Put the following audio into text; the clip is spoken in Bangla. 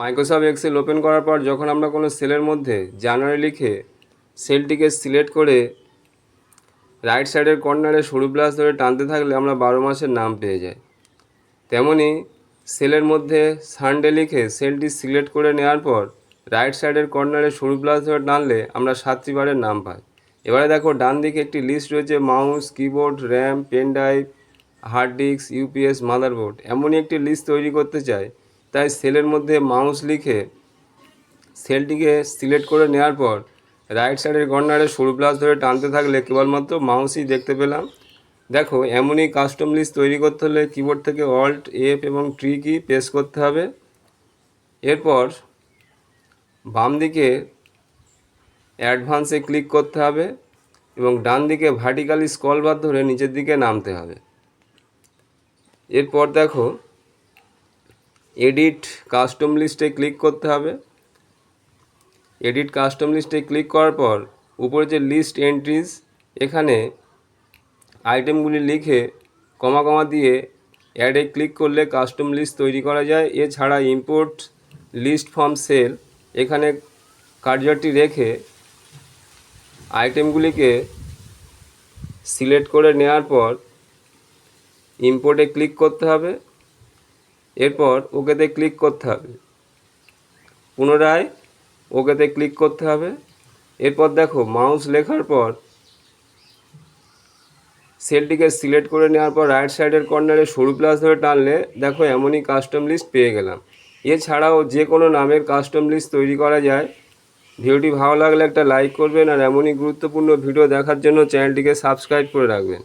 মাইক্রোসফট এক্সেল ওপেন করার পর যখন আমরা কোনো সেলের মধ্যে জানুয়ারি লিখে সেলটিকে সিলেক্ট করে রাইট সাইডের কর্নারে সরু প্লাস ধরে টানতে থাকলে আমরা 12 মাসের নাম পেয়ে যাই। তেমনি সেলের মধ্যে সানডে লিখে সেলটি সিলেক্ট করে নেওয়ার পর রাইট সাইডের কর্নারে সরু প্লাস ধরে টানলে আমরা 7টি বারের নাম পাই। এবারে দেখো ডান দিকে একটি লিস্ট রয়েছে mouse, keyboard, RAM, pen drive, hard disk, UPS, motherboard. এমনই একটি লিস্ট তৈরি করতে চাই, তাই সেলের মধ্যে মাউস লিখে সেলটিকে সিলেক্ট করে নেওয়ার পর রাইট সাইডের কর্নারে সরু প্লাস ধরে টানতে থাকলে কেবলমাত্র মাউসই দেখতে পেলাম। দেখো এমনই কাস্টম লিস্ট তৈরি করতে হলে কিবোর্ড থেকে অল্ট, এফ এবং ট্রি কি প্রেস করতে হবে। এরপর বাম দিকে অ্যাডভান্সে ক্লিক করতে হবে এবং ডান দিকে ভার্টিক্যালি স্ক্রল বার ধরে নিচের দিকে নামতে হবে। এরপর দেখো এডিট কাস্টম লিস্টে ক্লিক করতে হবে। এডিট কাস্টম লিস্টে ক্লিক করার পর উপরে যে লিস্ট এন্ট্রিজ, এখানে আইটেমগুলি লিখে কমা কমা দিয়ে অ্যাডে ক্লিক করলে কাস্টম লিস্ট তৈরি করা যায়। এছাড়া ইম্পোর্ট লিস্ট ফ্রম সেল, এখানে কার্যটি রেখে আইটেমগুলিকে সিলেক্ট করে নেওয়ার পর ইম্পোর্টে ক্লিক করতে হবে। এরপর ওকেতে ক্লিক করতে হবে, পুনরায় ওকেতে ক্লিক করতে হবে। এরপর দেখো মাউস লেখার পর সেলটিকে সিলেক্ট করে নেওয়ার পর রাইট সাইডের কর্নারে সরু প্লাস ধরে টানলে দেখো এমনই কাস্টম লিস্ট পেয়ে গেলাম। এছাড়াও যে কোনো নামের কাস্টম লিস্ট তৈরি করা যায়। ভিডিওটি ভালো লাগলে একটা লাইক করবেন আর এমনই গুরুত্বপূর্ণ ভিডিও দেখার জন্য চ্যানেলটিকে সাবস্ক্রাইব করে রাখবেন।